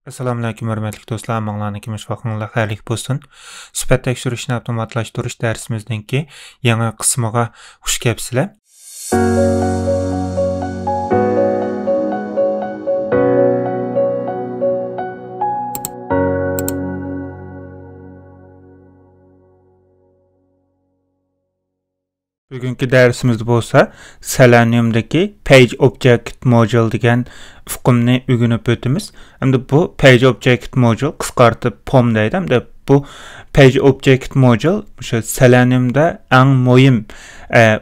Assalomu alaykum hurmatli do'stlar, manglarni kimish vaqtinglar xayrli bo'lsin. Sifat tekshirishni avtomatlashtirish darsimizning yangi qismiga xush kelibsizlar. Bugungi darsimizda bo'lsa, Selenium'dagi Page Object Module degan hukmni o'rganib o'tamiz. Hamda bu Page Object Module qisqartib POM deydi. Hamda bu Page Object Module o'sha Selenium'da eng muhim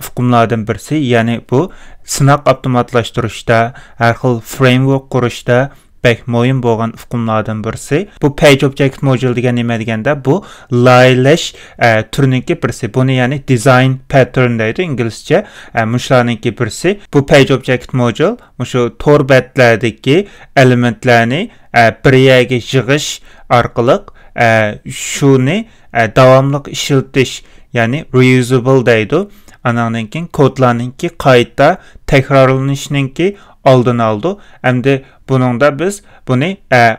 hukmlardan birisi, ya'ni bu sınaq avtomatlashtirishda, har xil framework qurishda pek muhim bo'lgan hukmlardan birisi. Bu Page Object Module degan nima deganda, bu laylash turininki birisi. Buni ya'ni design pattern deydi inglizcha. Mushlarninki birisi. Bu Page Object Module mushu tor betlardagi elementlarni bir yerga yig'ish orqali shuni davomli ishlatish, ya'ni reusable deydi. Ananınki kodlarninki qayta takrorlanishininki oldini oldi. Hamda buningda biz buni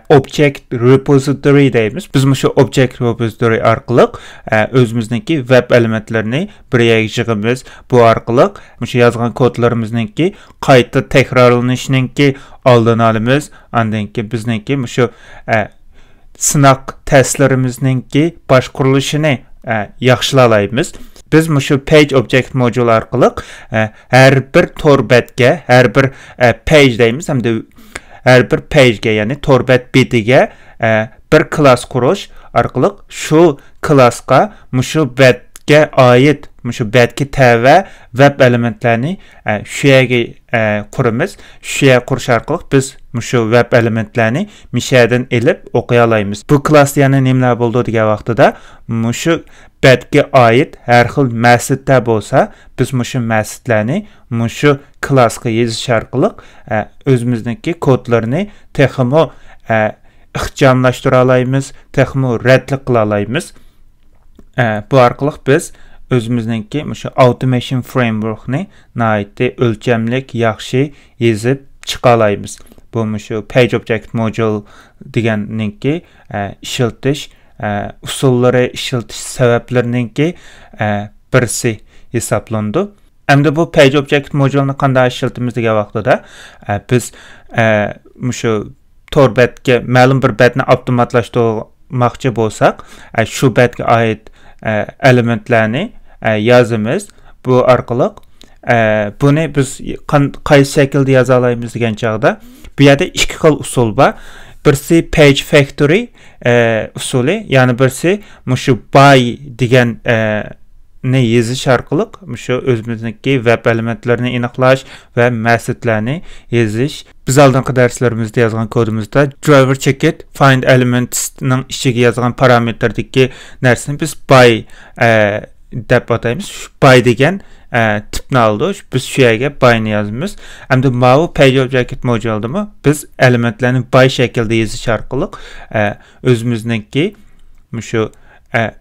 object repository deymiz. Biz mushu object repository orqali o'zimizniki web elementlarini bir yerga yig'amiz. Bu orqali mushu yozgan kodlarimizniki qayta takrorlanishininki oldini olamiz. Andanki bizniki mushu sınaq testlarimizniki boshqarilishini yaxshilaymiz. Biz mushu Page Object Module orqali har bir tor betga, har bir page deymiz, hamda har bir pagega, ya'ni tor bet betiga bir class qurish orqali shu classga mushu betga oid mushu betga tava web elementlarni shu yerga quramiz. Shu yerga qurish orqali biz mushu web elementlarni mishadan elib o'qiy olamiz. Bu class yana nimalar bo'ldi degan vaqtida mushu betga oid har xil metodlar bo'lsa, biz mushu metodlarni mushu classga yozish orqali o'zimizniki kodlarni texmo ixchamlashtira olamiz, texmo radlik qila olamiz. Bu orqali biz o'zimizniki mushu automation frameworkni nihoyatda o'lchamlik yaxshi yozib chiqa olamiz. Bu mushu Page Object Module deganninki ishlatish usullari, ishlatish sabablarininki birisi hisoblandi. Hamda bu Page Object Module'ni qanday ishlatamiz degan vaqtida biz mushu tor betga ma'lum bir betni avtomatlashtirmoqchi bo'lsak, shu betga oid elementlarni yozamiz. Bu orqali buni biz qaysi shaklda yoza olamiz degan chog'da bu yerda ikki xil usul bor. Birisi Page Factory usuli, ya'ni birisi mushu by degan ne yozish orqali mushu o'zimizniki web elementlarini aniqlash va metodlarni yozish. Biz oldingi darslarimizda yozgan kodimizda driver checkit find elements ning ichiga yozgan parametrdagi narsani biz by deb ataymiz. By degan tipni oldi. Biz shu yerga by'ni yozamiz. Hamda bu Page Object Module'da biz elementlarni by shaklda yozish orqali o'zimizniki mushu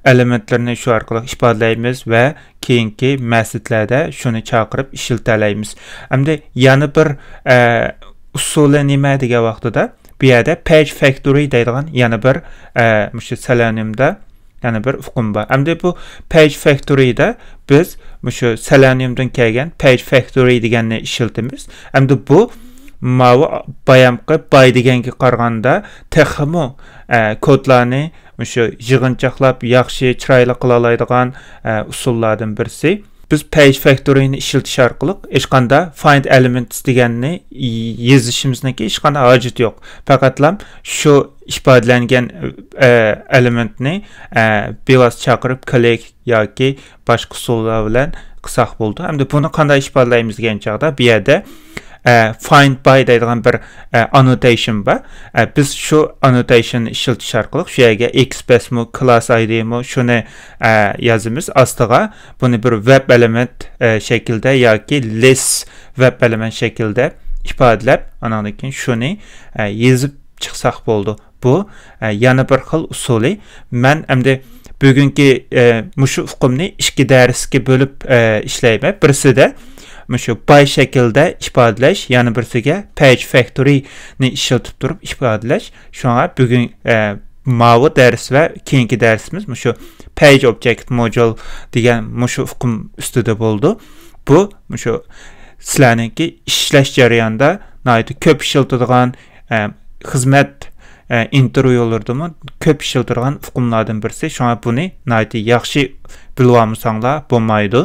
elementlarni shu orqali ifodalaymiz va keyingi metodlarda shuni chaqirib ishlatalaymiz. Hamda yana bir usuli nima degan vaqtida bu yerda Page Factory deydigan yana bir mushu Selenium'da yana bir hukm bor. Hamda bu Page Factory'da biz mushu Selenium'dan kelgan Page Factory deganni ishlatamiz. Hamda bu bayamqi by deganga qaraganda texmo kodlarni mushu yig'inchoqlab yaxshi chiroyli qila oladigan usullardan birisi. Biz Page Factory'ni ishlatish orqali hech qanday find elements deganni yozishimizga hech qanday hojat yo'q. Faqatlam shu ifodalangan elementni bevos chaqirib click yoki boshqa usullar bilan qilsak bo'ldi. Hamda buni qanday ifodalaymiz degan chog'da bu yerda find by deydigan bir annotation bor. Biz shu annotationni ishlatish orqali shu yerga xpath mi, class id mi shuni yozamiz. Ostiga buni bir web element shaklda yoki list web element shaklda ifodalab, andan keyin shuni yozib chiqsak bo'ldi. Bu yana bir xil usuli. Men endi bugungi mushu hukmni ikki darsga bo'lib ishlayman. Birisida şu bay şekilde ifadeleş, yani birisiga page factory'ni işletip durup ifadeleş. Şuna bugün mavi ders ve keyingi dersimiz şu page object module degan şu hukm üstüde oldu. Bu şu sizlarniki işleş jarayonida ko'p ishlatadigan xizmat intervyu olurdumu ko'p ishlatadigan hukmlardan birisi. Şuna bunu yaxshi bilib olmasanglar bo'lmaydi.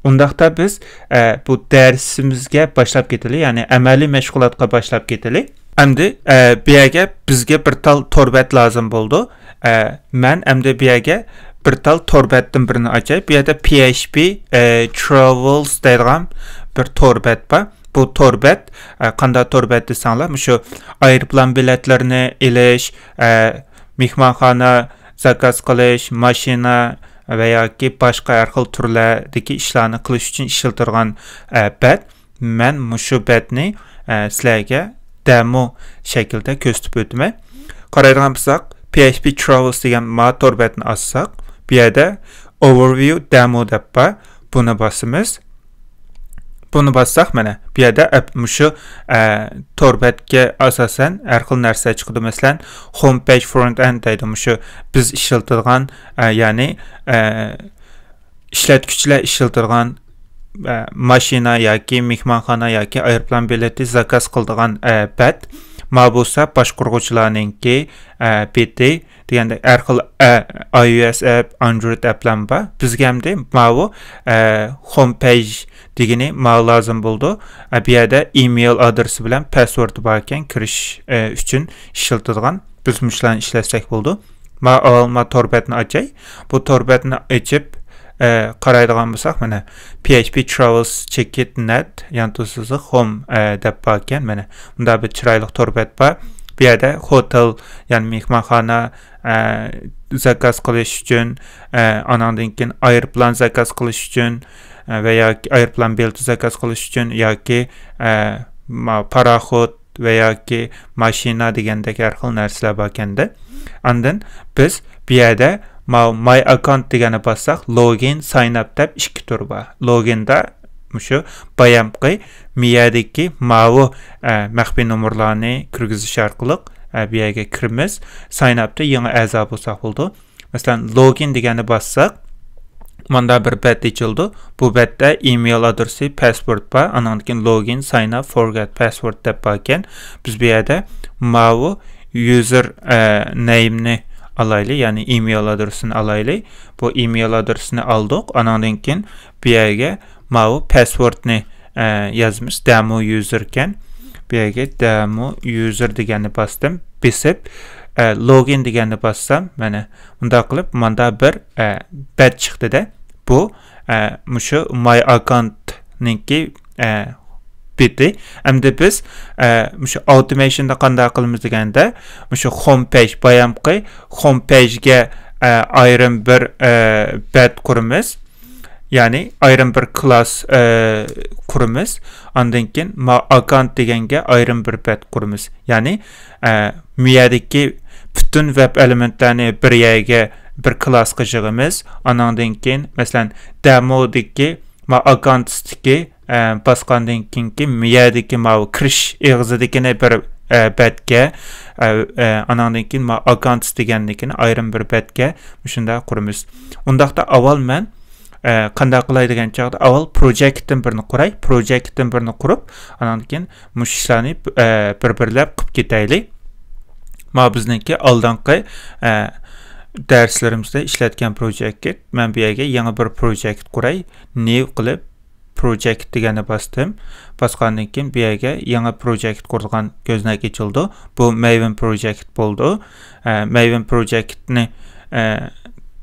Undaqda biz bu dersimizge başlap keteli, yani amaliy mashg'ulotga başlap keteli. Endi bu yerga bizga bir tal torbat lazım bo'ldi. Men endi bu yerga bir tal torbatdan birini açay. Bu yerda PHP Travels deydigan bir torbat var. Bu torbat qanday torbat desanglar, şu aeroplan biletlerini ilish, mehmonxona zakaz qilish, mashina veya ki başka her xil turlardagi ishlarni qilish uchun ishlatilgan bat. Men shu batni sizlarga demo şekilde ko'rsatib o'taman. Qaraydigan bo'lsak, PHP Travels degan ma torbatni açsak, bu yerda overview demo deb bor. Buni bosamiz. Bunu bassak mana bu yerda şu torbatga asosan har xil narsa chiqadi. Masalan, homepage front end deydi. Şu biz ishlatilgan, ya'ni ishlatuvchilar ishlatilgan mashina yoki mehmonxona yoki aeroplan bileti zakaz qiladigan bat. Ma bo'lsa boshqaruvchilarningki PT deganda har xil iOS app, Android applar bor. Bizga ham bu homepage degani ma lazım bo'ldi. Bu yerda email adresi bilan password bor ekan, kirish uchun ishlatilgan. Biz mushlarni ishlatsak bo'ldi. Ma torbatni açay. Bu torbatni açib qaraydigan bo'lsak, mana PHP Travels Check-it net yantusiz home deb bor ekan. Mana bunda bir chiroyli torbat bor. Bu yerda hotel, yani mehmonxona zakaz qilish uchun, anandan keyin aeroplan zakaz qilish uchun veya aeroplan bileti zakaz qilish uchun yoki paraxod veya ki mashina degandek har xil narsalar bor ekanda. Andan biz bu yerda my account degani bassak, login sign up deb ikki tur bor. Loginda şu bayamqi miyadagi mavi maxfiy nomerlarni kirgizish orqali bu yerga kiramiz. Sign upda yangi a'zo bo'lsak bo'ldi. Masalan, login degani bassak, manda bir bat ochildi. Bu batda email adresi, password bor. Andan keyin login, sign up, forget password deb bor ekan. Biz bu yerda mavi user name'ni alayli, yani email adresini alayli. Bu email adresini aldık. Andan keyin bu yerga mavi passwordni yazmış. Demo user ekan. Bu yerga demo user degani bosdim. Besib login degani bossam, mana bunda qilib manda bir bat chiqdi-da. Bu şu my account'ninki bitti. Endi biz şu automationda qanday qilamiz deganda, şu homepage bayamqi homepage'ga ayrim bir bat quramiz. Yani ayrım bir class kurumuz. Ondan keyin account deganga ayrım bir bat kurumuz. Yani miyadagi bütün web elementlarni bir yerga bir classga yig'amiz. Ondan keyin masalan demodagi account'dagi basqandan keyinki miyadagi kirish eg'izidagini bir batga, ondan keyin account deganligini ayrım bir batga shunda quramiz. Undaqda avval men qanday qilay degan chog'da avval projectdan birini quray. Projectdan birini qurib, andan keyin mush ishlarni bir-birlab qilib ketaylik. Ma bizniki oldingi darslarimizda ishlatgan project. Men bu yerga yangi bir project quray. New qilib project degani bosdim. Bosgandan keyin bu yerga yangi project qurgan ko'znak ochildi. Bu Maven project bo'ldi. Maven projectni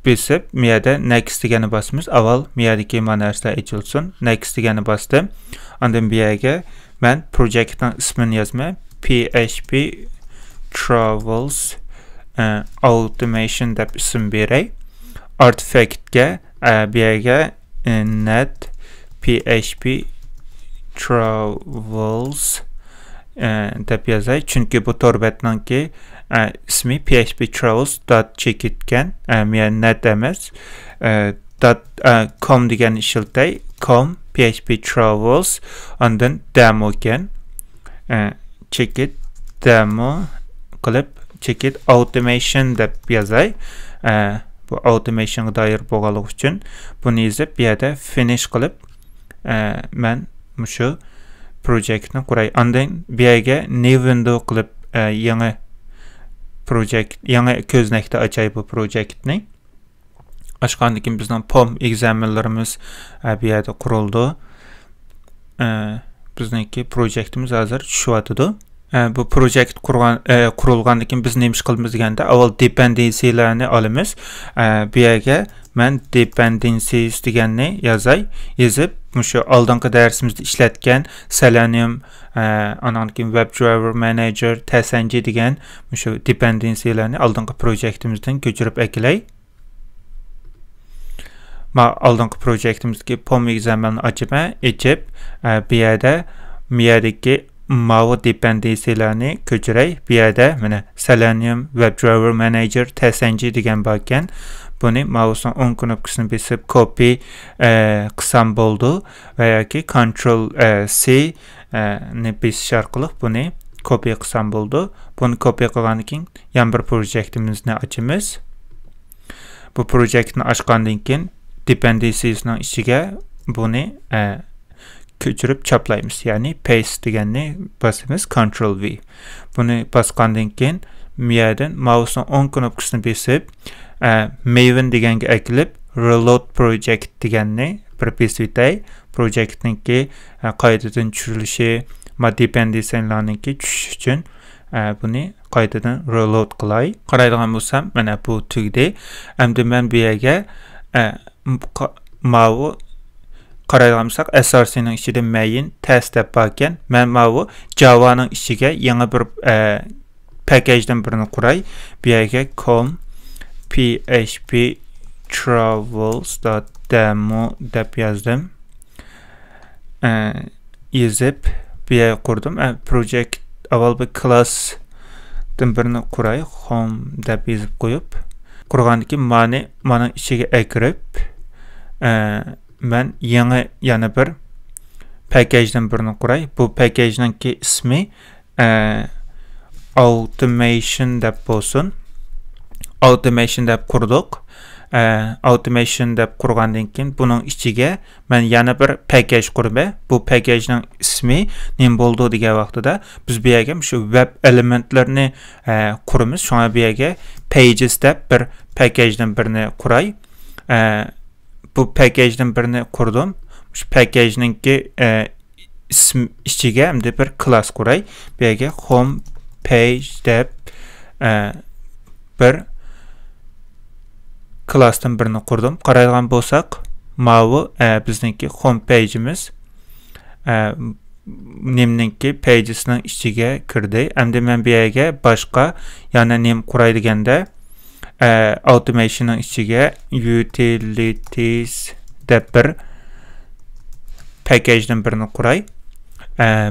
besib, miyada next degani bosamiz. Avval miyadagi narsalar ochilsin. Next degani bosdim. Ondan bu yerga men projectning ismini yozmay, PHP Travels Automation deb ism beray. Artifactga bu yerga net PHP Travels deb yozay. Chunki bu torbatninki ismi PHP Travels.check ekan, net emas. .com degan ishiltay, com PHP travels ondan demo ekan. Check demo qilib check automation deb yozay. Bu automationga doir bo'lganligi uchun buni yozib bu yerda finish qilib men shu projectni quray. Ondan bu yerga new window qilib yangi project, yangi ko'znakda achay bu projectni. Açqandan keyin bizning POM examinlarimiz bu yerda qurildi. Bizningki projectimiz hozir tushyotidi. Bu project qurilgandan keyin biz nima ish qilamiz deganda avval dependencylarni olamiz. Bu yerga men dependencies deganni yozay. Yozib, shu oldingi darsimizda ishlatgan Selenium, andan keyin WebDriver Manager, TSNG degan shu dependencylarni oldingi projectimizdan ko'chirib eklay. Ma oldingi projectimizdagi POM examinni ochib, bu yerda miyadagi mavi dependencylarni ko'chiray. Bu yerda mana Selenium, WebDriver Manager, TSNG degan bor ekan. Buni mouse'ning o'ng knopkasini bosib copy qilsam bo'ldi va yoki Ctrl C ni bosish orqali buni copy qilsam bo'ldi. Buni copy qilgandan keyin yana bir projectimizni ochamiz. Bu projectni ochgandan keyin dependenciesning ichiga buni ko'chirib chaplaymiz. Ya'ni paste deganni bosamiz, Ctrl V. Buni bosgandan keyin miyadan mouse'ning o'ng knopkasini bosib Maven deganga eklib reload project deganni bir besitay. Projectninki qaytadan tushirilishi, dependencylarninki tushish uchun buni qaytadan reload qilay. Qaraydigan bo'lsam, mana bu tugdi. Endi men bu yerga mavi qaraydigan bo'lsak, srcning ichida main test deb bor ekan. Men mavi Java'ning ichiga yangi bir package-dan birini quray. Bu yerga php travels.demo deb yozdim. Yozib bu yerga qurdum. Project avval bir classdan birini quray. Home deb yozib qo'yib, qurgandan keyin mana ichiga kirib, men yana bir package-dan birini quray. Bu package-ningki ismi automation deb bo'lsin. Automation deb qurdik. Automation deb qurgandan keyin buning ichiga men yana bir package qurib, bu packagening ismi nima bo'ldi degan vaqtida biz bu yerga shu web elementlarni quramiz. Shunga bu yerga pages deb bir packagedan birini quray. Bu packagedan birini qurdim. Shu packageningki ism ichiga hamda bir class quray. Bu yerga home page deb bir classdan birini qurdim. Qaraydigan bo'lsak, mavi bizningki home page'imiz nimninki pagesning ichiga kirdi. Endi men bu yerga boshqa yana nim quray deganda automationning ichiga utilities deb bir package-dan birini quray.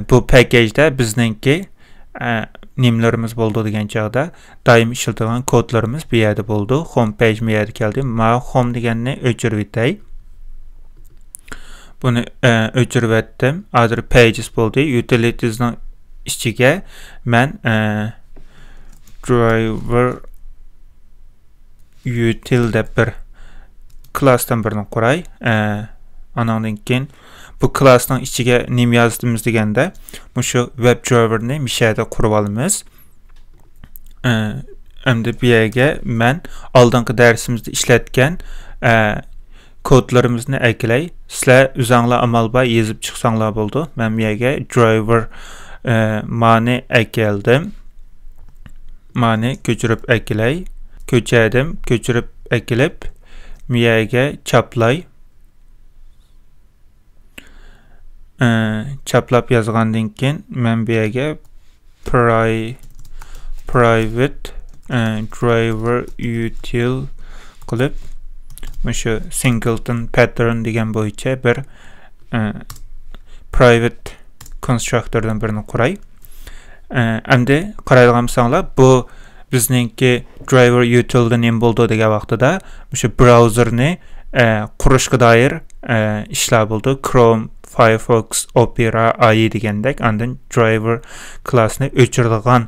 Bu package-da bizningki nimlarimiz bo'ldi degan chog'da doim ishlatadigan kodlarimiz bu yerda bo'ldi. Home page bu yerga keldi. Men home deganni o'chirib o'tay. Buni o'chirib o'tdim. Hozir pages bo'ldi. Utilitiesning ichiga men driver util deb bir classdan birini quray. Andan keyin bu classning ichiga nim yozdimiz deganda, shu WebDriverni mishada qurib olamiz. Endi bu yerga men oldingi darsimizda ishlatgan kodlarimizni eklay. Sizlar o'zingizlar amal bor yozib chiqsanglar bo'ldi. Men bu yerga driver mani ekeldim. Mani ko'chirib eklay. Ko'chirib eklib bu yerga chaplay. Chaplab yozgandan keyin men bu yerga private driver util qilib shu singleton pattern degan bo'yicha bir private constructordan birini quray. Endi qaraydigan bo'lsanglar, bu bizningki driver utilda nima bo'ldi degan vaqtida shu browserni qurishga dair ishlar bo'ldi. Chrome, Firefox, Opera, AI degandek. Ondan driver klassini o'chiradigan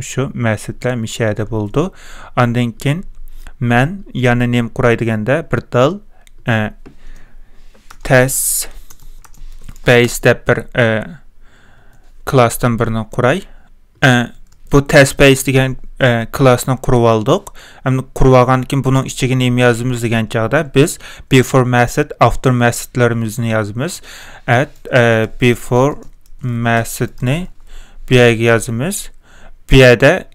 shu maqsadlar mishada bo'ldi. Ondan keyin men yana nem quray deganda bir tal test base deb bir klassdan birini quray. Bu test base degan klassni qurib oldik. Endi qurib olgandan keyin buning ichiga nima yozamiz degan chaqda biz before method, after methodlarimizni yozamiz. Before methodni bu yerga yozamiz. Bu yerda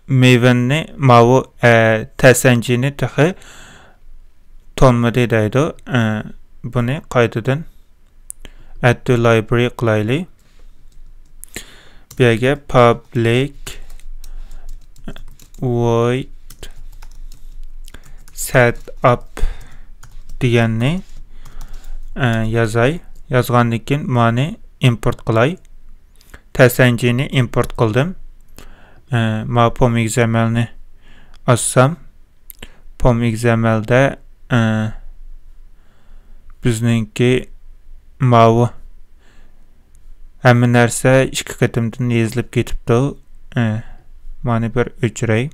Maven'ni mavu testengini tahi tonmadi deydi. Bunu qaytadan add to library qilaylik. Bu yerga public void setup deganni yozay. Yozgandan keyin mani import qilay. Test engine'ni import qildim. Ma pom XML'ni açsam, pom XML'da bizninki mavi hamma narsa ikki qatimdan yozilib ketibdi. Mana bir o'chiray.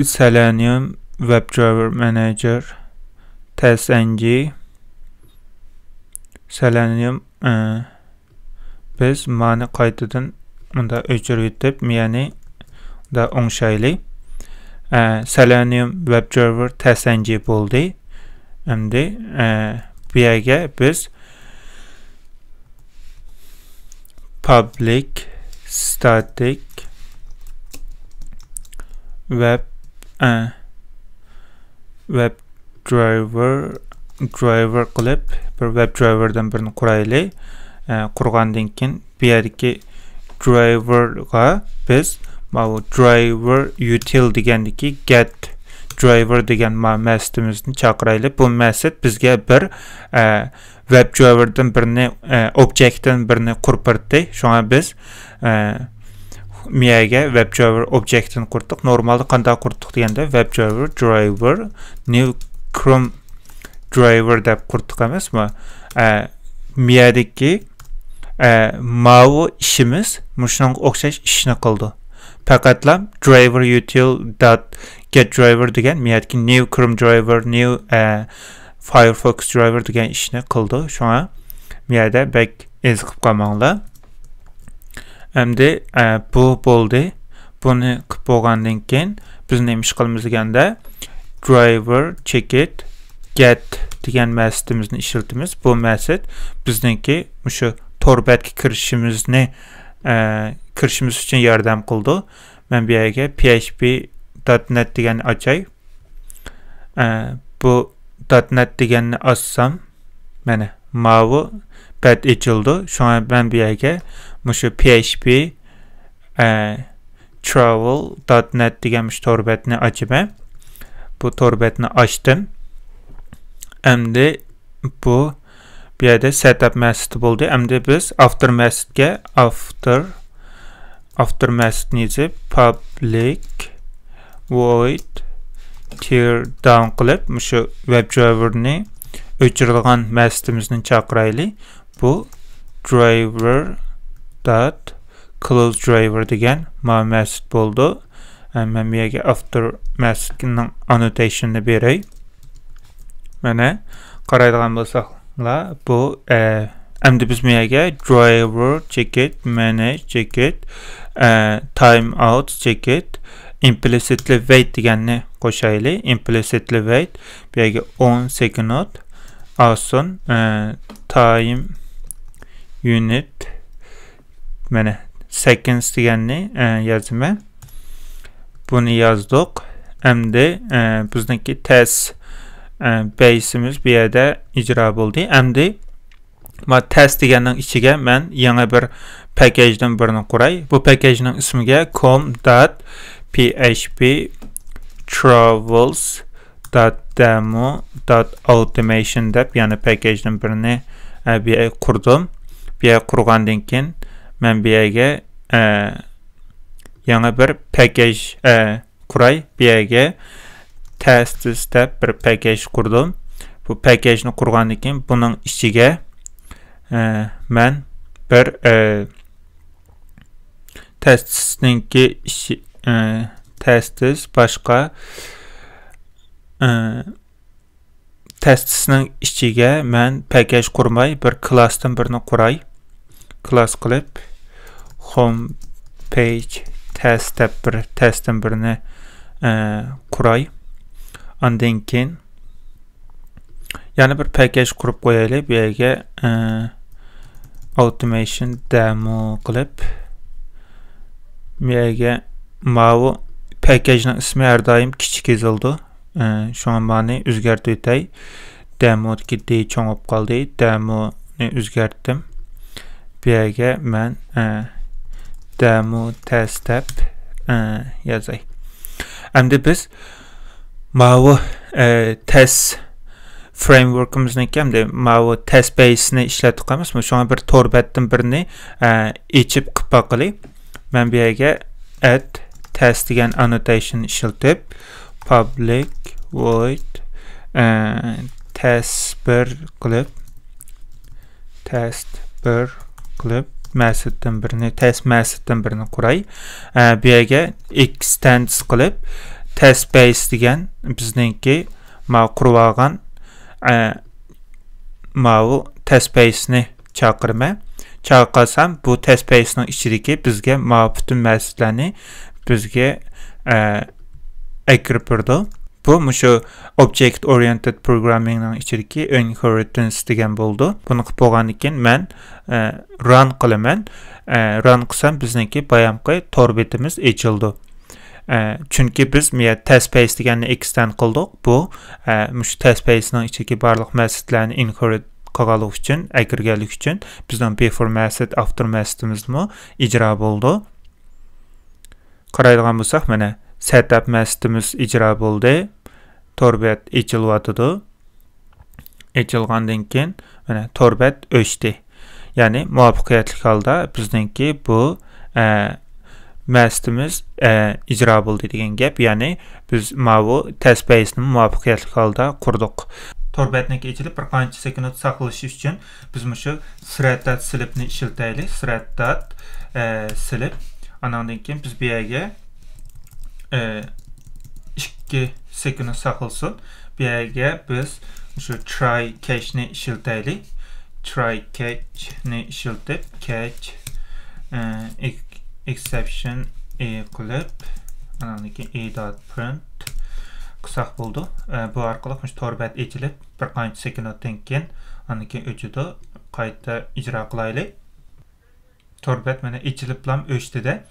Selenium WebDriver Manager TestNG Selenium biz mana qaytadan bunda o'chirib yetib, ya'ni da o'ngshayli. Selenium WebDriver TestNG bo'ldi. Endi bu yerga biz public static WebDriver qilib bir WebDriver'dan birini quraylik. Qurgandan keyin bu yerdagi driverga biz bu driver util degandiki get driver degan metodimizni chaqiraylik. Bu metod bizga bir WebDriver'dan birini objectdan birini qurib berdi. Şuna biz miyaga WebDriver objectini qurdik. Normalde qanday qurdik deganda WebDriver driver new Chrome driver deb qurdik emasmi? Miyadagi mavi işimiz muşunga o'xshash ishni qildi. Faqatlam driver util.getDriver degan miyadagi new Chrome driver, new Firefox driver degan ishni qildi. Shuna miyada bek ezqib qolmanglar. Endi bu bo'ldi. Buni qilib bo'lgandan keyin biz nima ish qilamiz deganda driver checkit get degan metodimizni ishlatamiz. Bu metod bizningki shu torbatga kirishimiz uchun yordam qildi. Men bu yerga php.net deganni ochay. Bu .net deganni açsam mana mavi pad ochildi. Shuna men bu yerga shu php travel.net degan torbatni ochaman. Bu torbatni ochdim. Endi bu yerda setup metodi bo'ldi. Endi biz after metodga after metodni yozib public void tear down qilib shu WebDriver'ni o'chirilgan metodimizni chaqiraylik. Bu driver.close driver degan metod bo'ldi. Men bu yerga after metodning annotation'ini beray. Mana qaraydigan bo'lsaqlar bu endi biz bu yerga driver checkit, manage checkit, timeout checkit, implicitly wait deganni qo'shaylik. Implicitly wait bu yerga 10 sekund olsin. Time unit mana seconds deganni yozaman. Buni yozdik. Endi bizniki test base'imiz bu yerda ijro bo'ldi. Endi ma test deganning ichiga men yana bir package'dan birini quray. Bu package'ning ismiga com.php travels.demo.automation deb yana package'dan birini bu yerga qurdim. Bu yerga qurgandan keyin men bu yerga yana bir package kuray. Bu yerga tests deb bir package kurdum. Bu packageni kurgandan keyin buning ichiga men bir testsninki tests boshqa testsning ichiga men package kurmay bir classdan birini kuray. Class qilib home page test deb bir testdan birini kuray. Ondan keyin yana bir package kurup qo'yaylik. Bu yerga automation demo qilib bu yerga bu packagening ismi har doim kichik yozildi. Şuna mani o'zgartib o'tay. Demodagi D cho'ng bo'lib qoldi. Demoni o'zgartdim. Bu yerga men demo test deb yozay. Endi biz bu test framework'imizniki hamda bu test base'ni ishlatib qo'yamiz. Shunga bir torbatdan birini ichib qilib boqaylik. Men bu yerga add test degan annotation ishlatib public void test1 qilib methoddan birini test methoddan birini quray. Bu yerga extends qilib test base degan bizningki qurib olgan bu test base'ni chaqirmasam bu test base'ning ichidagi bizga bütün methodlarni bizga akirib berdi. Bu şu object oriented programmingning ichidagi inheritance degan bo'ldi. Buni qilib bo'lgandan keyin men run qilaman. Run qilsam bizniki bayamqi tor betimiz ochildi. Chunki biz test base deganni extend qildik. Bu shu test base'ning ichidagi barliq methodlarni inherit qilganlik uchun, akirganlik uchun bizning before method, after methodimizmi ijro bo'ldi. Qaraydigan bo'lsak, mana setup methodimiz ijro bo'ldi. Torbat echilyotdi. Echilgandan keyin mana torbat o'chdi. Ya'ni muvaffaqiyatli holda bizningki bu methodimiz ijro bo'ldi degan gap. Ya'ni biz bu test base'ni muvaffaqiyatli holda qurdik. Torbatniki echilib bir qancha sekund saqlashi uchun biz shu thread.slipni ishlataylik. Thread.slip andan keyin biz bu yerga 2 sekund saqlasın. Bu yerga biz şu try catch'ni ishlataylik. Try catch'ni ishlatib catch exception qilib andan keyin e.print qilsak bo'ldi. Bu orqali shu torbat echilib bir qancha sekunddan keyin andan keyin o'chidi. Qayta ijro qilaylik. Torbat mana echilib ham o'chdi-da.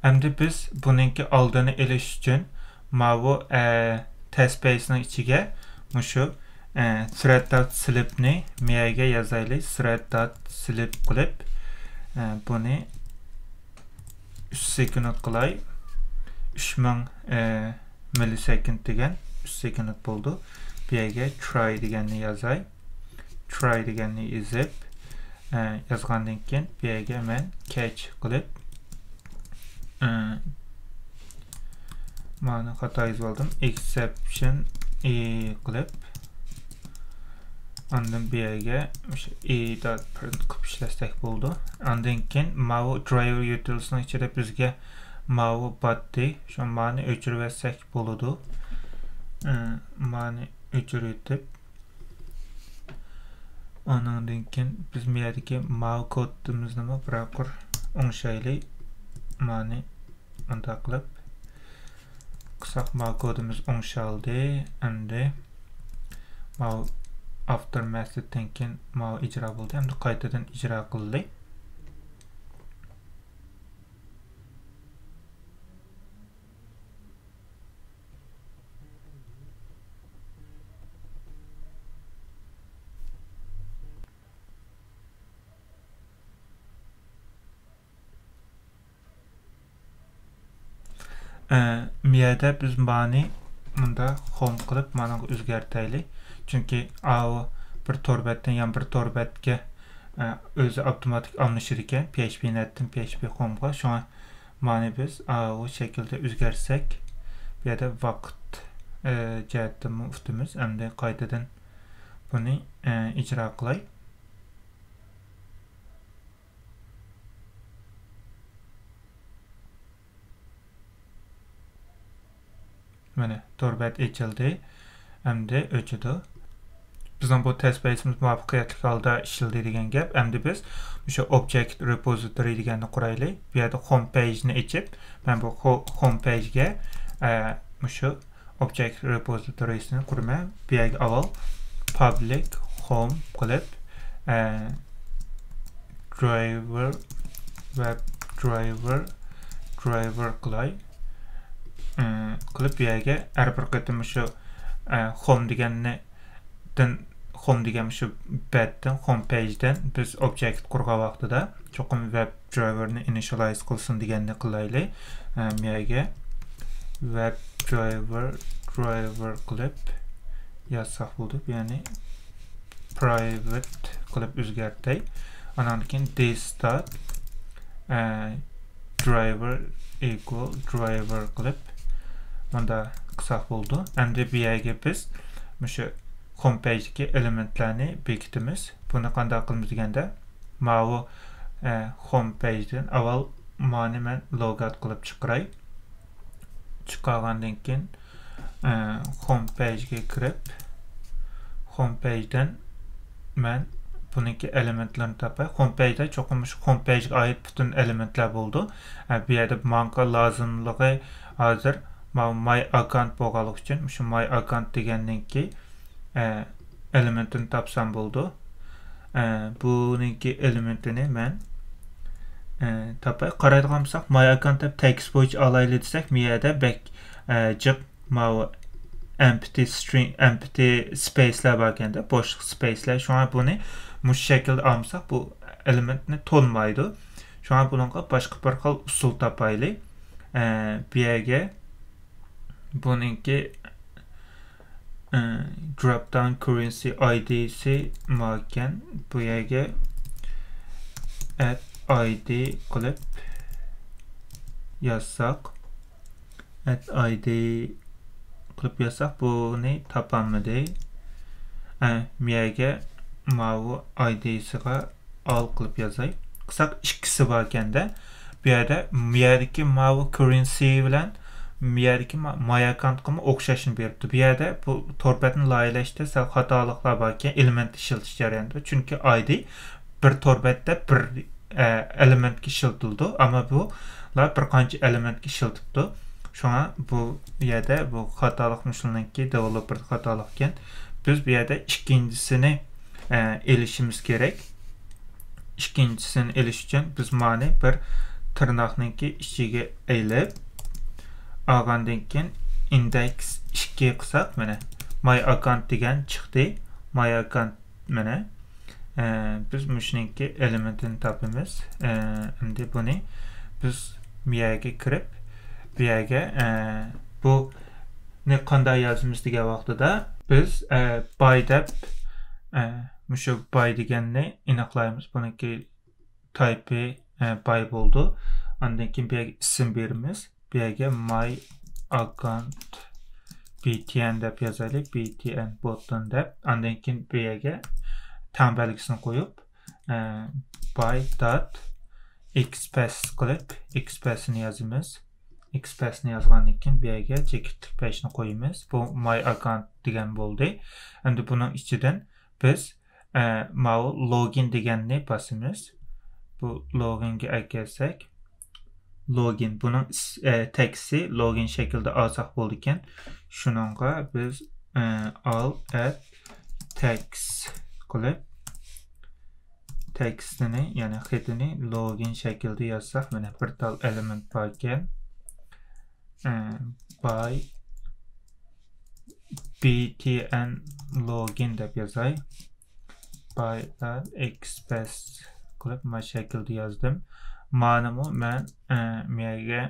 Endi biz buningki oldini olish uchun bu test base'ning ichiga shu thread.slipni miyaga yozaylik. Thread.slip qilib buni 3 sekund qilay. 3000 millisekund degan 3 sekund bo'ldi. Bu yerga try deganni yozay. Try deganni yozib yozgandan keyin bu yerga men catch qilib mana xato yozib oldim. Exception qilib ondan bu yerga e.print qilib ishlasak bo'ldi. Ondan keyin bu driver utilsning ichida bizga bu botdi. Shu mani o'chirib olsak bo'ladi. Mani o'chirib o'tib ondan keyin biz bu yerdagi kodimizni biroq o'ngshaylik. Mani unda qilib qilsak kodimiz o'ngshaldi. Endi after methoddan keyin ijro bo'ldi. Endi qaytadan ijro qildik. Miyada biz mani bunda home qilib mana o'zgartaylik. Chunki bir torbatdan yan bir torbatga o'zi avtomatik alınışır ekan PHP netdan PHP home'ga. Shunga mani biz o şekilde üzgersek bir de vaqt cəhətdən uftimiz. Əmdə qaydadan bunu icra qılay. Mana torbət açıldı. Əmdə öçüdü. Bizim bu test base'imiz muvaffaqiyatli holda ishildi degan gap. Endi biz o'sha object repository deganni quraylik. Bu yerda home page'ni ochib, men bu home page'ga o'sha object repository'sini qurmay, bu yerga avval public home qilib driver web driver qilay. Qilib bu yerga har bir qatim o'sha home deganni home degan shu baddan home page'dan biz object qurgan vaqtida cho'qim web driverni initialize qilsin deganni qilaylik. Bu yerga web driver qilib yozsak bo'ldi. Ya'ni private qilib o'zgartay. Andan keyin start driver equal driver qilib bunda qilsak bo'ldi. Endi bu yerga biz o'sha home page'dagi elementlarni bekitimiz. Buni qanday qilamiz deganda, mana home page'dan avval mani men logout qilib chiqaray. Chiqargandan keyin home page'ga kirib, home page'dan men buniki elementlarni topay. Home page'da cho'qim shu home page'ga oid butun elementlar bo'ldi. Bu yerda menga lozimligi hozir my account bo'lganligi uchun shu my account degandan keyin elementini topsam bo'ldi. Buniki elementini men topay. Qaraydigan bo'lsak, my account deb text bo'yicha alaylik desak, bu yerda bek jiq mana empty string, empty space'lar bor ekanda, bo'sh space'lar. Shuna buni mush shaklda olsak, bu elementni to'lmaydi. Shuna bunga boshqa bir xil usul topaylik. Bu yerga buniki drop down currency id'si marken, bu yerga add id qilib yozsak, add id qilib yozsak, buni topamadi. Bu yerga mana id'siga al qilib yozay. Qilsak ikkisi bor ekanda, bu yerdagi mana currency bilan bu yerdagi my account qilma o'xshashini beribdi. Bu yerda bu torbatni loyihalashda sal xatoliklar bor ekan, element ishiltish jarayonida. Chunki id bir torbatda bir elementga ishiltildi, ammo bular bir qancha elementga ishiltibdi. Shuna bu yerda bu xatolik mushuniki developer xatolik ekan. Biz bu yerda ikkinchisini elishimiz kerak. İkincisini elish uchun biz mani bir tirnoqniki ichiga elib olgandan keyin index 2 qilsak, mana my account degan chiqdi. My account mana biz mushniki elementini topamiz. Endi buni biz bu yerga kirib, bu yerga bu ne qanday yozamiz degan vaqtida biz by deb mushu by deganni aniqlaymiz. Buniki type by bo'ldi. Undan keyin bu yerga ism beramiz. Bu yerga my account btn deb yozaylik. btn button deb. Undan keyin bu yerga tam belgisini qo'yib by dot xpath qilib xpathni yozamiz. Xpathni yozgandan keyin bu yerga chekitlik pagini qo'yamiz. Bu my account degan bo'ldi. Endi buning ichidan biz mana login deganni bosamiz. Bu loginga kelsak, login buning teksti login shaklida olsak bo'ldi ekan. Shuningga biz all add text qilib tekstini, ya'ni xetini login shaklida yozsak, mana bir tal element bor ekan. By btn login deb yozay. By xpath qilib mana shaklda yozdim. Ma'nomi men bu yerga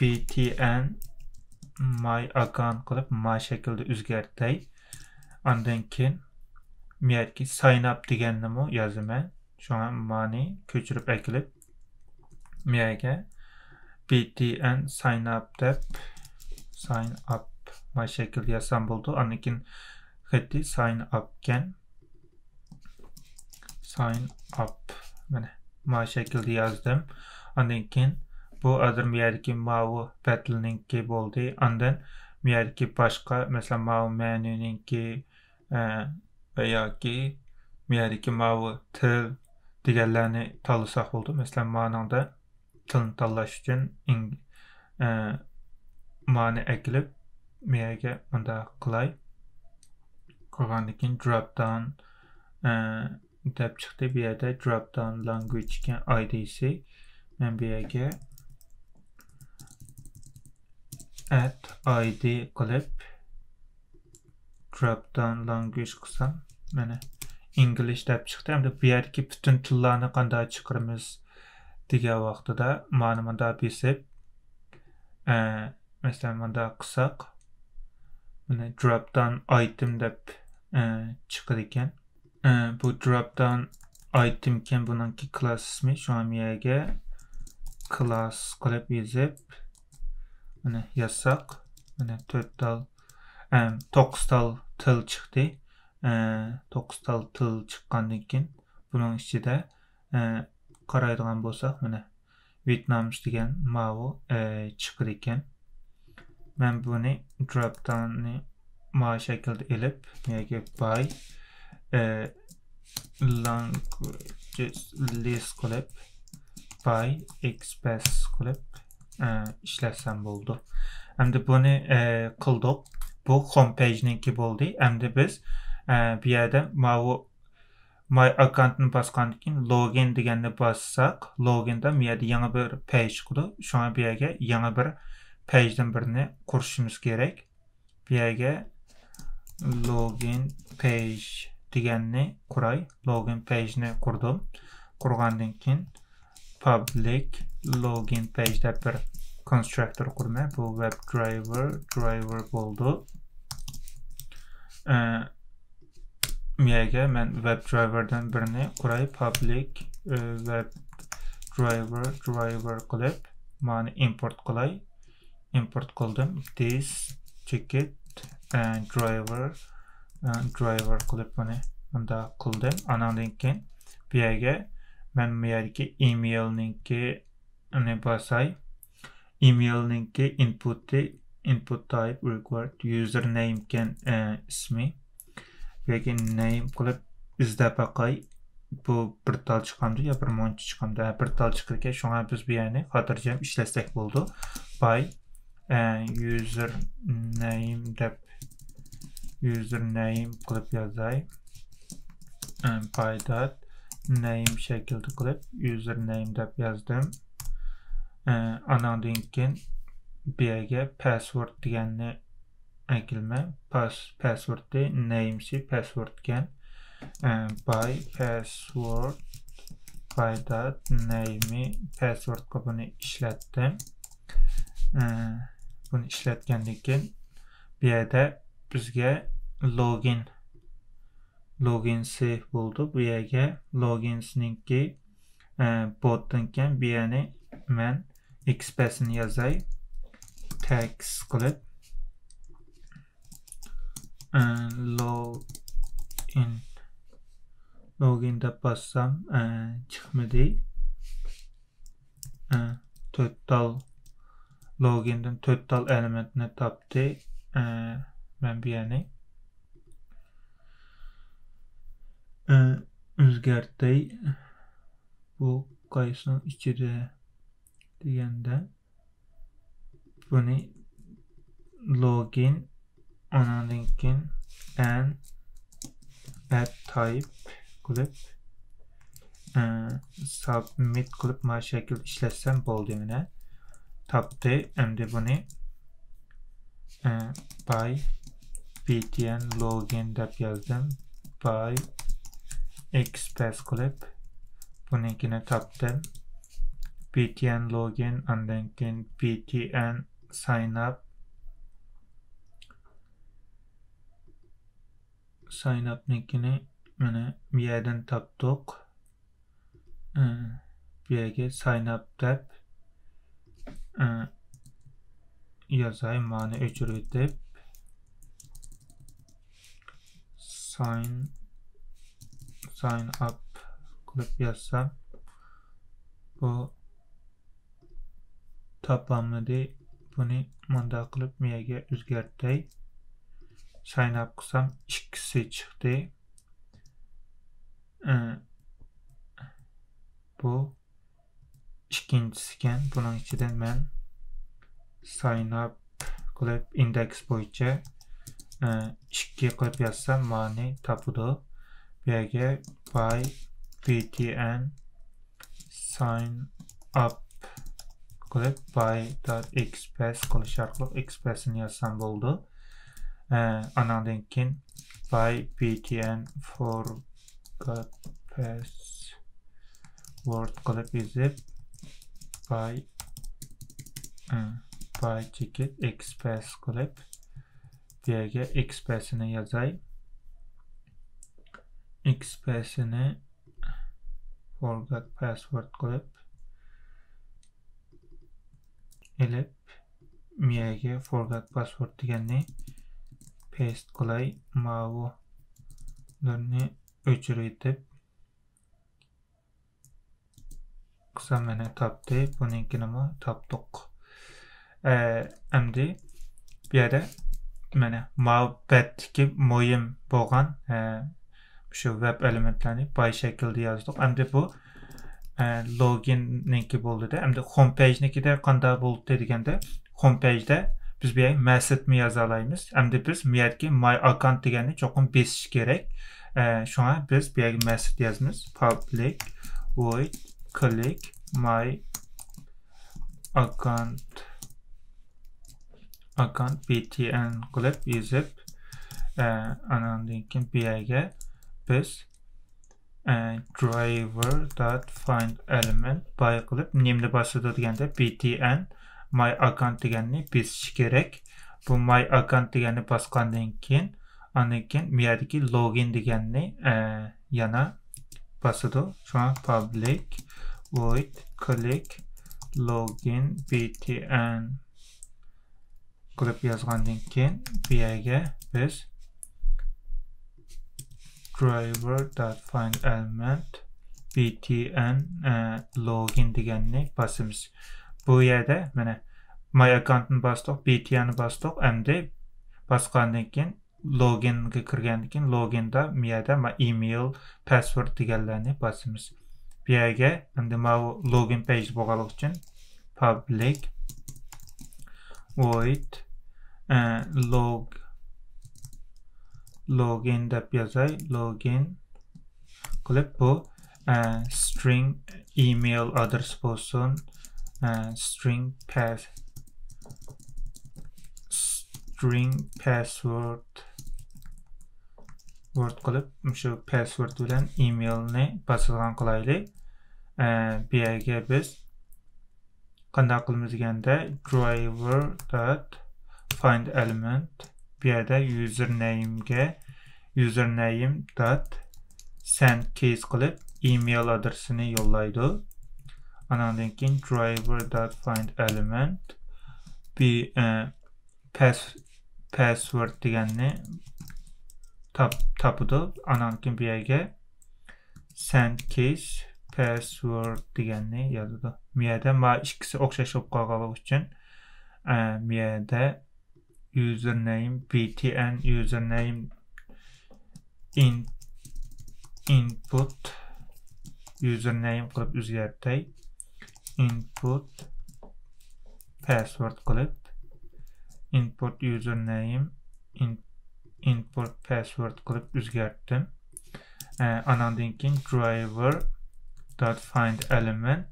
btn my account qilib mana shaklda o'zgartay. Undan keyin bu yerga sign up deganni yozaman. Shuna mani ko'chirib akilib Miyage btn sign up dep sign up ma şekilde yazsam buldu. Anlakin heti sign up gen sign up ma şekilde yazdım. Anlakin bu adım miyerdeki mavu Battle'ninki oldu. Andan miyerdeki başka mesela mavu menüninki veya ki miyerdeki mavu tıl diğerlerini tanısak oldu. Mesela manada tılını tanılaş için mani ekilip miyerge onda kılay. Koğandikin drop down dep çıktı. Bir yerde drop down language gen id'si ben bir yerde add id kılıp drop down language kısam mene English dep çıktı. Hem de bir yerdeki bütün tıllarını qanday çıkarımız diye vaqtida manımında bisip mesela manda kısak mene drop down item dep çıkır iken bu drop down item ken bununki class ismi şu an miyege class kılıp yazıp yazsak total 9 tal tıl çıktı. 9 tal tıl çıkkandan keyin bunun içinde qaraydigan bolsak Vietnamce degan mavu çıkır iken ben bunu drop down'ni ma şekilde elip miyege by languages list kılıp by express kılıp işletsem buldu. Hem de bunu kıldık. Bu homepage'ninki oldu. Hem de biz bir yerde mavu my account'ını baskandan keyin login deganni bassak, loginda bir yerde yangi bir page kurdu. Şu an bir yerge yangi bir page'dan birini kurishimiz gerek. Bir yerge login page deganni kuray. Login page'ni kurdum. Kurgandan keyin public login page deb bir constructor kurma. Bu WebDriver oldu. Miyege ben WebDriver'dan birini kuray public WebDriver kılıp mani import kılay. Import kıldım. This ticket driver kılıp bunu kıldım. Anandan keyin miyege ben miyerdeki email'ninki basay. Email'ninki input type required username ken ismi. Peki name kılıp izlep bakay. Bu bir tal çıkamdı ya bir monç çıkamdı. Bir tal çıkırken şu an biz bir yani hatırlayacağım işletsek buldu. By username dep username kılıp yazay. By that name şekilde kılıp username dep yazdım. Anandan keyin bir password deganni ekilme password de name'si password gen by password by that name'i password bunu işlettim. Bunu işletgandan keyin bir yerde bizge loginsi buldu. Bu yerge loginsninki botdan keyin bir yani men xps'ini yazay tags kılıp login'da bassam çıkmadı. Total login'den total elementini taptı. Ben bir yani özgertey bu kaysının içinde degende bunu login ondan keyin and add type kılıp submit kılıp ma şekilde işletsem boldu yine taptı. Hem de bunu by btn login dep yazdım. By express kılıp bununkine taptım. btn login ondan keyin btn sign up ninkini bir yerden taptık. Bir yerge sign up dep yazay mani öçürüp dep sign up kılıp yazsam bu tapamladı. Bunu manda kılıp miyege üzgertey. Sign up kısam ikisi çıktı. Bu ikincisiken bunun içinden ben sign up kılıp index boyunca iki kılıp yazsam mani tapudu. Miyege by btn sign up kılıp by.xpass kılışarklık xpass'ini yazsam oldu. Anandan keyin by btn forgot password kılıp yazıp by ticket xpass kılıp diğerge xpass'ini yazay. Xpass'ini forgot password kılıp elip miyege forgot password deganni paste kılay mağularını öçürüytip kısa mene tapdı. Bununkini mi tapdık. Emdi bir yere mene muhabbetki moyim boğan şu web elementlerini bay şekilde yazdık. Emdi bu login neki boldu da. Emdi homepage neki de kanda boldu dedigende homepage'de biz bir message mi yazalayımız. Emdi biz miyetki my account deganni çokum besiş gerek. Şu an biz bir message yazımız. Public void click my account btn kılıp yazıp anandan keyin bir yerge biz driver.find element by kılıp nimli basıdı degende btn my account deganni besiş gerek. Bu my account deganni baskandan keyin andan keyin miyerdeki login deganni yana basıdı. Şu an public void click login btn kılıp yazgandan keyin bir yerge biz driver.find element btn login deganni basımız. Bu yerde mene my account'ni bastık, btn'i bastık, emdi basgandan keyin login'ga kirgandan keyin login'da bu yerda email password deganlarni basımız. Bir yerge emdi login page bo'lganligi uchun public void login deb yazay. Login qilib bu string email adres bo'lsin, string password qilib shu password bilan emailni basadigan qilaylik. Bir yerga biz qanday qilamiz deganda driver.find element bir yerda username.send case qilib email adresini yollaydi. Anandan keyin driver.find element bir password deganni tapıdı. Anandan keyin bir yerga send case password deganni yazdı. Miyada ma ikkisi o'xshashib qolganligi uchun miyada username btn username input username qilib o'zgartay. Input password qilib input username input password qilib o'zgartdim. Anandan keyin driver.find element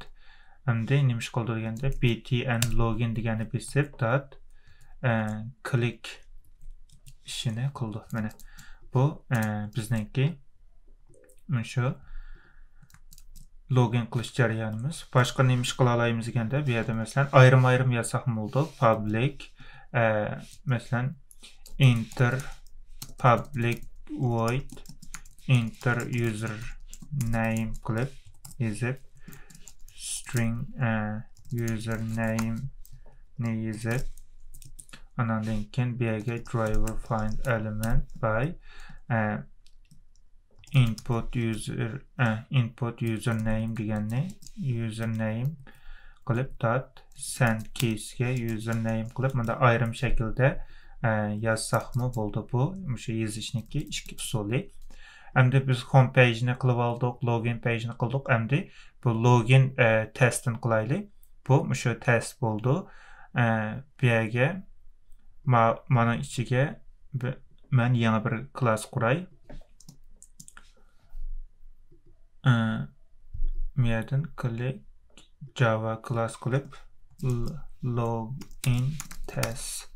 hamda nima ish qildi deganda btn login deganni besib click ishini qildi. Mana bu bizningki shu login qilish jarayonimiz. Boshqa nima ish qila olamiz deganda bu yerda masalan ayrim yazsaq bo'ldi. Public masalan enter public void enter username qilib yazib string username ne yazıp anandan keyin bu yerga driver find element by input username deganni username qilib send keysga username qilib bunda ayrim şekilde yazsaqmı bo'ldi bu. O'sha yozishniki ikki usuli. Endi biz home page'ni qilib oldik, login page'ni qildik. Endi bu login testini qilaylik. Bu o'sha test bo'ldi. Bu yerga mana ichiga men yana bir class quray. Bu yerdan click Java class qilib login test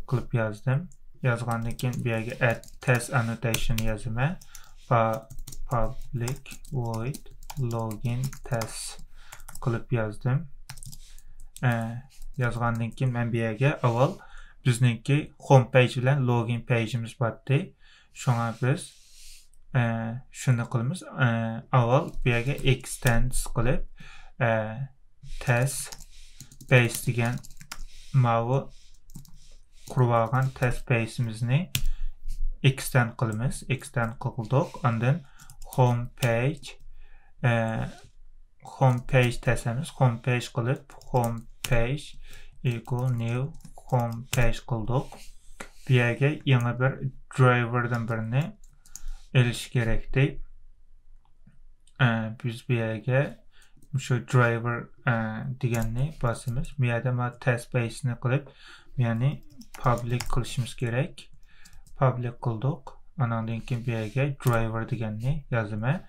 qilib yazdım. Yazgandan keyin bu yerga add test annotation yazaman. Public void login test qilib yazdım. Yazgandan keyin men bu yerga avval bizniki home page bilan login page'imiz bordi. Şuna biz şunu qilamiz. Avval bu yerga extends qilib test base degan mavi qurib olgan test base'imizni extend qilamiz. Extend qildik. Ondan home page tasamiz. Home page qilib home page equal new home page qildik. Bu yerga yana bir driverdan birini elish kerakdi. Biz bu yerga şu driver deganni bosamiz. Bu yerda ma test base'ni qilib, ya'ni public qilishimiz kerak. Public qildik. Andan keyin bu yerga driver deganni yozaman.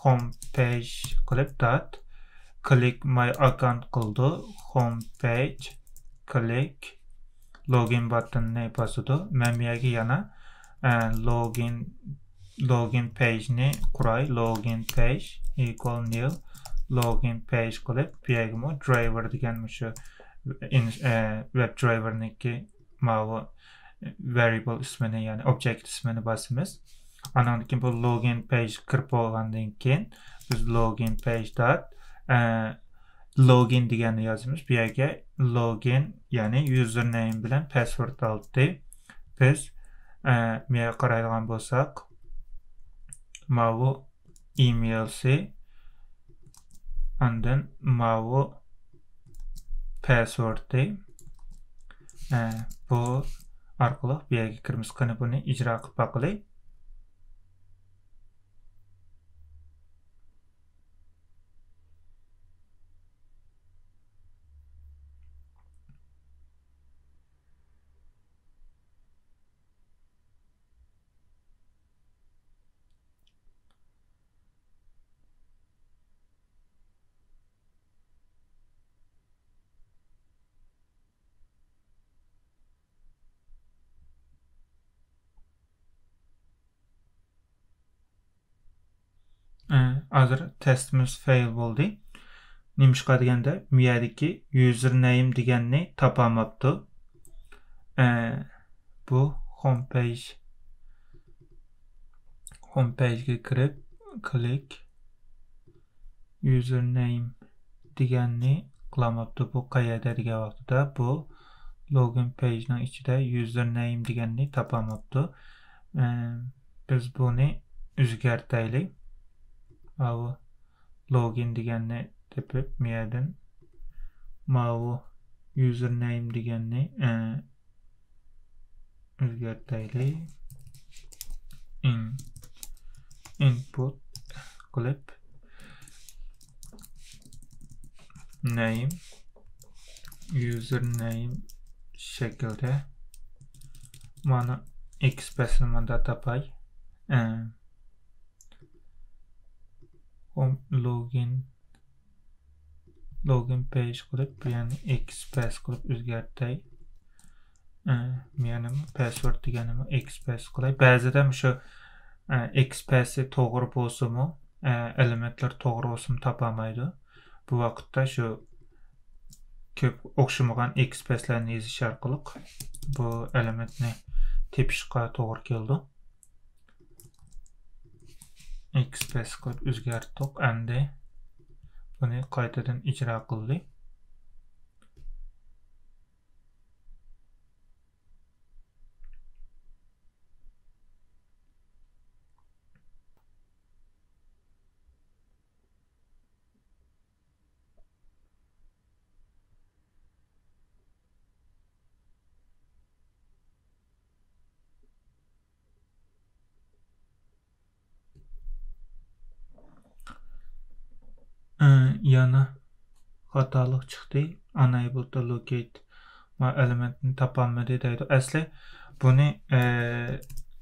Home page qilib click my account qildi. Home page click login buttonni bosadi. Men bu yerga yana login page'ni quray. Login page equal new login page qilib bu yerga driver degan shu web driver'niki mavi variable ismini, ya'ni object ismini bosamiz. Andan keyin bu login page kirib bo'lgandan keyin biz login page login deganni yozamiz. Bu yerga login, ya'ni username bilan password oldi. Biz bu yerga qaraydigan bo'lsak, mavi email'si ondan mavi password'i bu orqali bu yerga kiramiz. Qani buni ijro qilib boqaylik. Hazır testimiz fail bo'ldi. Nimishqa deganda bu yerdagi username deganni topolmabdi. Bu home page'ga kirib click username deganni qilamabdi. Bu qayerda degan vaqtida bu login page'ning ichida username deganni topolmabdi. Biz buni o'zgartiraylik. Mavi login deganni tepib bu yerdan mavi username deganni o'zgartiraylik. Input qilib name username shaklda mana expressni manda topay. Login page qilib, ya'ni express qilib o'zgartay. Ya'ni password deganimi express qilay. Ba'zida shu express'i to'g'ri bo'lsa-mu, elementlar to'g'ri bo'lsa-mu topolmaydi. Bu vaqtda shu ko'p o'xshamagan expresslarni yozish orqali bu elementni tepishga to'g'ri keldi. Express qilib o'zgartirdik. Endi buni qaytadan ijro qildik. Yana hatalık çıktı. Unable to locate my elementini tapamadı deydi. Asli bunu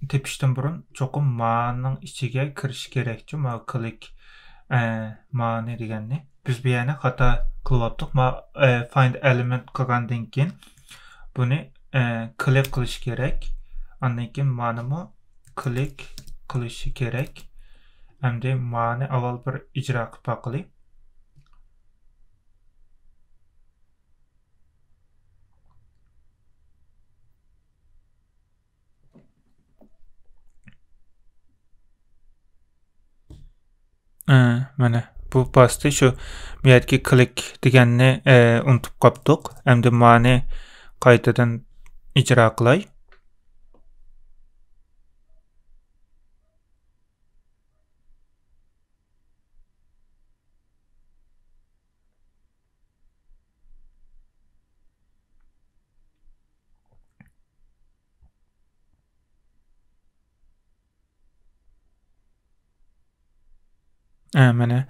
tepişten burun çokum ma'nın içige kiriş gerekçi. Ma click ma ne deganni. Biz bir yana hata kılıvattık. Ma find element kılgandan keyin bunu click kılış gerek. Ondan keyin ma'nımı click kılışı gerek. Hem de ma'ni avval bir icra qilib baqili. Mana bu bastı şu bu yerki click deganni unutib qopdiq. Hem de ma'ni qaytadan icra qilay. Mana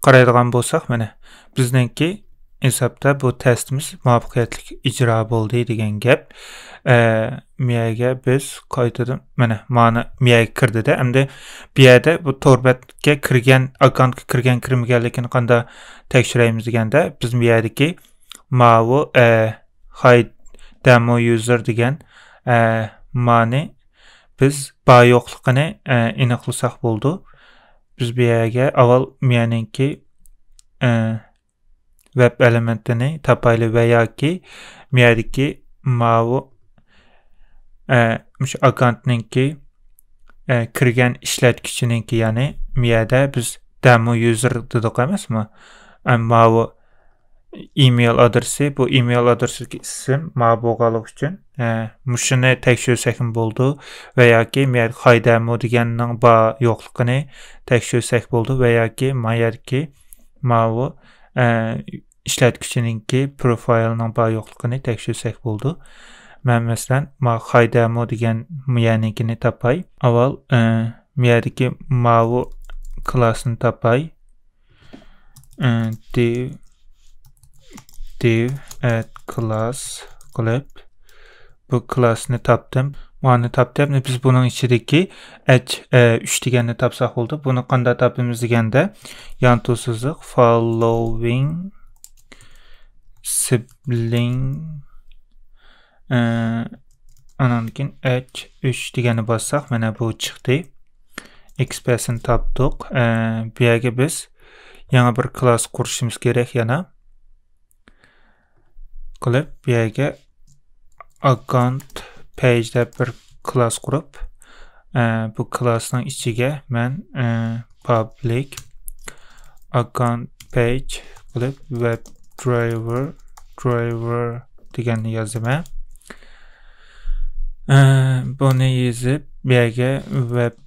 qaraydigan bo'lsak, mana bizningki hesabda bu testimiz muvaffaqiyatli ijro bo'ldi degan gap. Miyaga biz qaytadan mana ma'ni miyaga kirdida, hamda bu yerda bu torbatga kirgan, akkauntga kirgan kirmaganligini qanday tekshiramiz deganda, biz bu yerdagi ma'vu hide demo user degan ma'ni biz ba yo'qligini aniqlasak bo'ldi. Biz bu yerga avval miyaninki web elementini tapaylı veya ki miyadaki mavi muş accountninki kirgen işletkiçininki yani miyada biz demo user dedik emasmi? Mavi email adresi, bu email adresi isim mavi bo'lganligi uchun mushuni tekshirsak bo'ldi veya ki miyad haydamo deganning ba yo'qligini tekshirsak bo'ldi veya ki mayerki mavi ishlatkichininki profilining bor yo'qligini tekshirsak bo'ldi. Men masalan haydamo degan miyaninkini topay. Avval miyadagi mavi klassni topay. Div add class qilib bu klassni topdim. Ma'ni topdim. Biz bunun ichidagi h3 deganni topsak bo'ldi. Buni qanday topamiz deganda yan to'siq following sibling ondan keyin h3 deganni bossak mana bu chiqdi. Express'ni topdik. Bu yerga biz yana bir klass qurishimiz kerak yana. Qilib bu yerga account page deb bir klass qurib bu klassning ichiga men public account page qilib web driver deganni yozaman. Buni yozib bu yerga web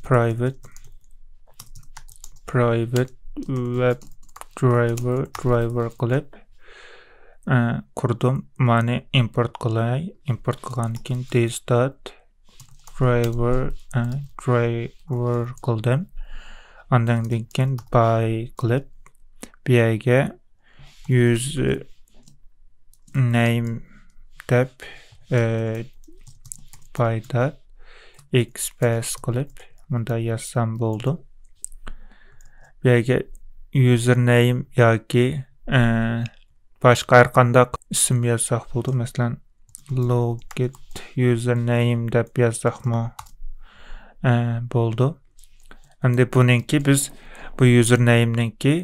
private web driver qilib kurdum. Mani import qilay. Import qilgan keyin this.driver qildim. Ondan keyin by qilib bu yerga username deb by.express qilib bunda yazsam bo'ldi. Bu yerga username yoki başqa har qanday ism yazsaq bo'ldi. Masalan login username deb yazsaqmi bo'ldi. Endi buningki biz bu username'ninki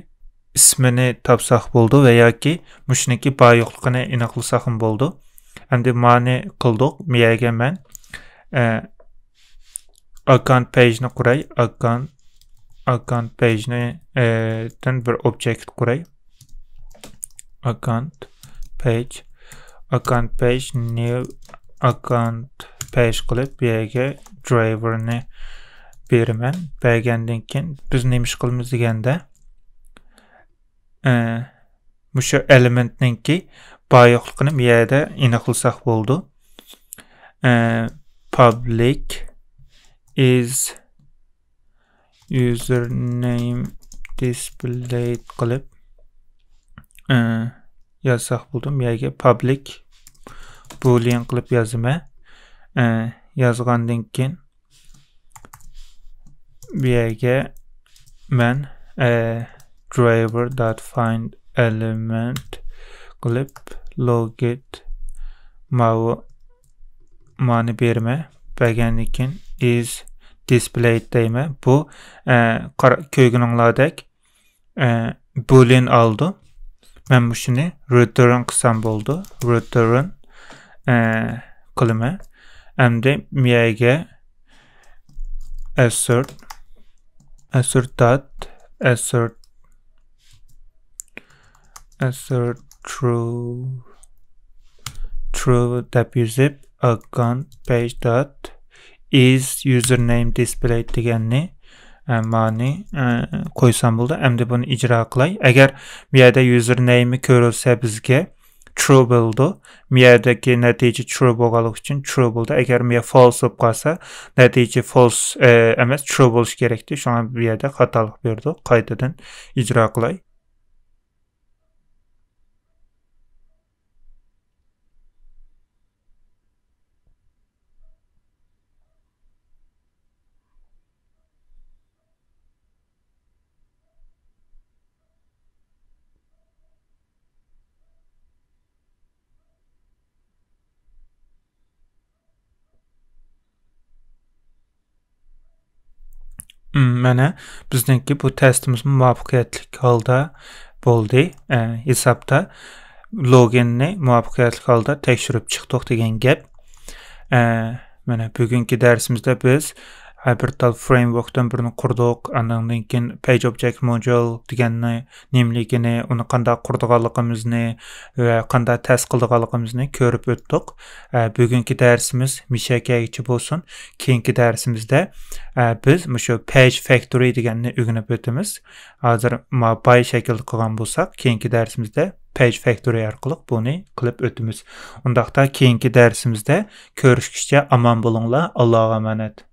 ismini topsaq bo'ldi va yoki mushniki bor yo'qligini aniqlasak ham bo'ldi. Endi ma'ni qildik. Miyaga men account page'ni quray. Account page'ni dan bir object quray. Account page new account page qilib bu yerga driverni beraman. Bergandan keyin biz nima ish qilamiz deganda mushu elementninki bor yo'qligini bu yerda aniqlasak bo'ldi. Public is username display qilib yazsaq buldum. Yerga public boolean qilib yozaman. Yazgandan keyin bu yerga men driver.find element qilib logit mani berme bergandan keyin is displayed deyme. Bu köygününladek boolean aldı. Ben bu şunu return qısam boldu. Return qılıma. Hem miyege assert true dep yüzüp account page dot is username display deganni mani koysam bo'ldi. Endi buni ijro qilay. Agar bu yerda username ko'rilsa bizga true bo'ldi. Bu yerdagi natija true bo'lganligi uchun true bo'ldi. Agar bu false bo'lib qolsa, natija false emas, true bo'lishi kerakdi. Shunga bu yerda xatolik berdi. Qaytadan ijro qilay. Mana bizningki bu testimiz muvaffaqiyatli holda bo'ldi. Hisobda loginni muvaffaqiyatli holda tekshirib chiqdik degan gap. Mana bugungi darsimizda biz Hypertal frameworkdan birini qurdik. Andan keyin page object module deganni nimligini, uni qanday qurdiganligimizni va qanday test qildiganligimizni ko'rib o'tdik. Bugungi darsimiz mishakagicha bo'lsin. Keyingi darsimizda biz shu page factory deganni o'rganib o'tamiz. Hozir mobile shaklda qilgan bo'lsak, keyingi darsimizda page factory orqali buni qilib o'tamiz. Undaqda keyingi darsimizda ko'rishguncha omon bo'linglar. Allohga omonat.